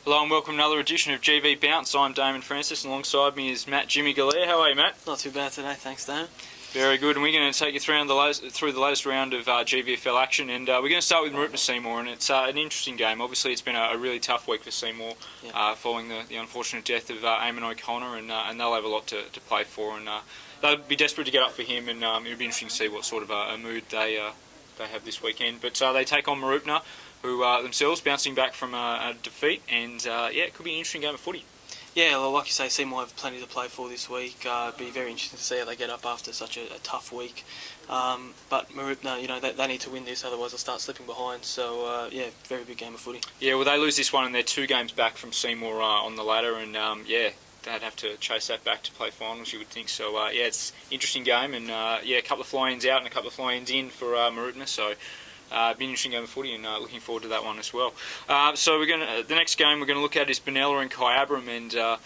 Hello and welcome to another edition of GV Bounce. I'm Damen Francis, and alongside me is Jimmy Galea. How are you, Matt? Not too bad today, thanks, Damen. Very good, and we're going to take you through the latest round of GVFL action, and we're going to start with Werribee Seymour, and it's an interesting game. Obviously, it's been a really tough week for Seymour following the unfortunate death of Eamon O'Connor, and they'll have a lot to play for, and they'll be desperate to get up for him, and it'll be interesting to see what sort of a mood they have this weekend. But they take on Werribee, who themselves bouncing back from a defeat, and it could be an interesting game of footy. Yeah, well, like you say, Seymour have plenty to play for this week. Be very interesting to see how they get up after such a tough week. But Werribee, they need to win this, otherwise they'll start slipping behind. So, very big game of footy. Yeah, well, they lose this one, and they're 2 games back from Seymour on the ladder, and they'd have to chase that back to play finals, you would think. So, it's an interesting game, and a couple of fly-ins out and a couple of fly-ins in for Werribee. So, be an interesting game of footy, and looking forward to that one as well. So the next game we're going to look at is Panera and Cobram, and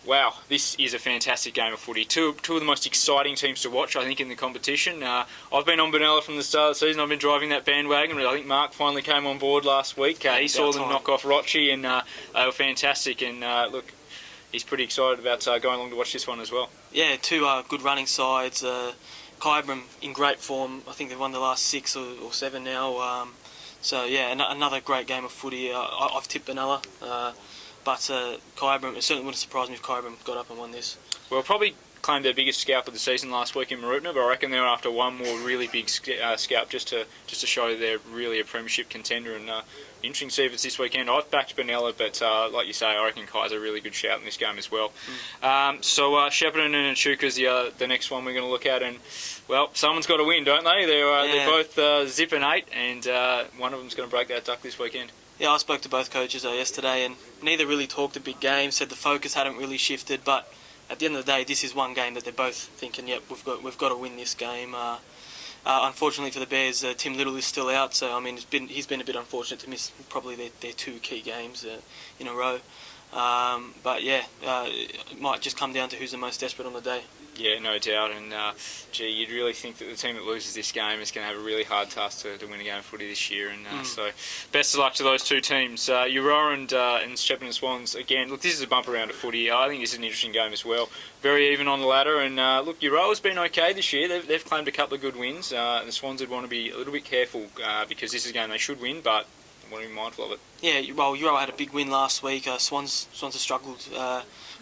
wow, this is a fantastic game of footy. Two of the most exciting teams to watch, I think, in the competition. I've been on Panera from the start of the season. I've been driving that bandwagon, but I think Mark finally came on board last week. He saw them knock off Rochester, and they were fantastic. And look, he's pretty excited about going along to watch this one as well. Yeah, 2 good running sides. Cobram in great form. I think they've won the last 6 or 7 now. Another great game of footy. I've tipped Panera, but Cobram, it certainly wouldn't surprise me if Cobram got up and won this. Well, probably claimed their biggest scalp of the season last week in Werribee, but I reckon they're after one more really big scalp just to show they're really a premiership contender. And interesting to see if it's this weekend. I've backed Panera, but like you say, I reckon Kai's a really good shout in this game as well. Shepparton and Shoeee is the next one we're going to look at, and well, someone's got to win, don't they? They're both zipping 8, and one of them's going to break that duck this weekend. Yeah, I spoke to both coaches yesterday, and neither really talked a big game. Said the focus hadn't really shifted, but at the end of the day, this is one game that they're both thinking, yep, we've got to win this game. Unfortunately for the Bears, Tim Little is still out, so I mean he's been a bit unfortunate to miss probably their 2 key games in a row. It might just come down to who's the most desperate on the day. Yeah, no doubt, and you'd really think that the team that loses this game is going to have a really hard task to win a game of footy this year, and so best of luck to those 2 teams. Werribee and Shepparton and Swans, again, look, this is a bumper round of footy. I think this is an interesting game as well. Very even on the ladder, and look, Werribee's been okay this year. They've claimed a couple of good wins. The Swans would want to be a little bit careful because this is a game they should win, but want to be mindful of it. Yeah, well, Werribee had a big win last week. Swans have struggled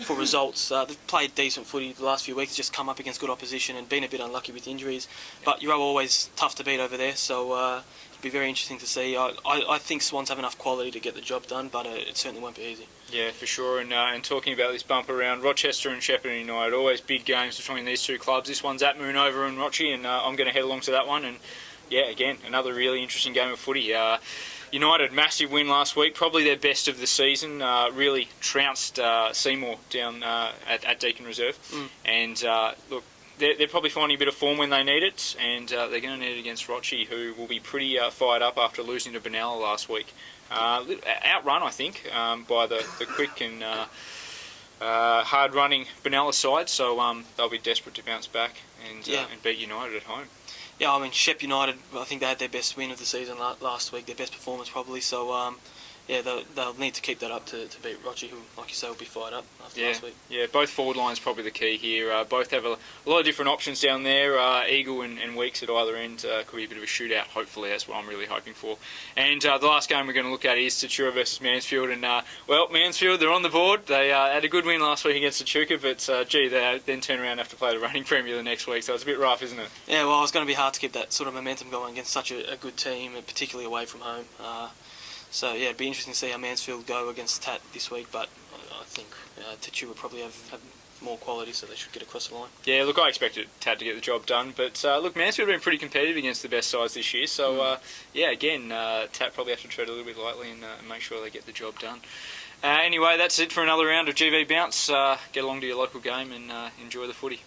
for results. They've played decent footy the last few weeks, just come up against good opposition and been a bit unlucky with injuries. But Werribee always tough to beat over there, so it'll be very interesting to see. I think Swans have enough quality to get the job done, but it certainly won't be easy. Yeah, for sure. And talking about this bumper round, Rochester and Shepparton United, always big games between these 2 clubs. This one's at Moonover and Rochester, and I'm going to head along to that one. And yeah, again, another really interesting game of footy. United, massive win last week, probably their best of the season, really trounced Seymour down at Deakin Reserve. And look, they're probably finding a bit of form when they need it, and they're going to need it against Rochester, who will be pretty fired up after losing to Benalla last week. Outrun, I think, by the quick and hard-running Benalla side, so they'll be desperate to bounce back and beat United at home. Yeah, I mean, Shep United, I think they had their best win of the season last week, their best performance probably, so they'll need to keep that up to beat Rochester, who, like you say, will be fired up after last week. Yeah, both forward lines probably the key here. Both have a lot of different options down there. Eagle and Weeks at either end could be a bit of a shootout, hopefully. That's what I'm really hoping for. And the last game we're going to look at is Tatura versus Mansfield. And, Mansfield, they're on the board. They had a good win last week against Tatura, but, they then turn around and have to play the running premier the next week, so it's a bit rough, isn't it? Yeah, well, it's going to be hard to keep that sort of momentum going against such a good team, particularly away from home. It'd be interesting to see how Mansfield go against Tat this week, but I think Tatua will probably have more quality, so they should get across the line. Yeah, look, I expected Tat to get the job done, but look, Mansfield have been pretty competitive against the best sides this year, so Tat probably have to tread a little bit lightly and make sure they get the job done. Anyway, that's it for another round of GV Bounce. Get along to your local game and enjoy the footy.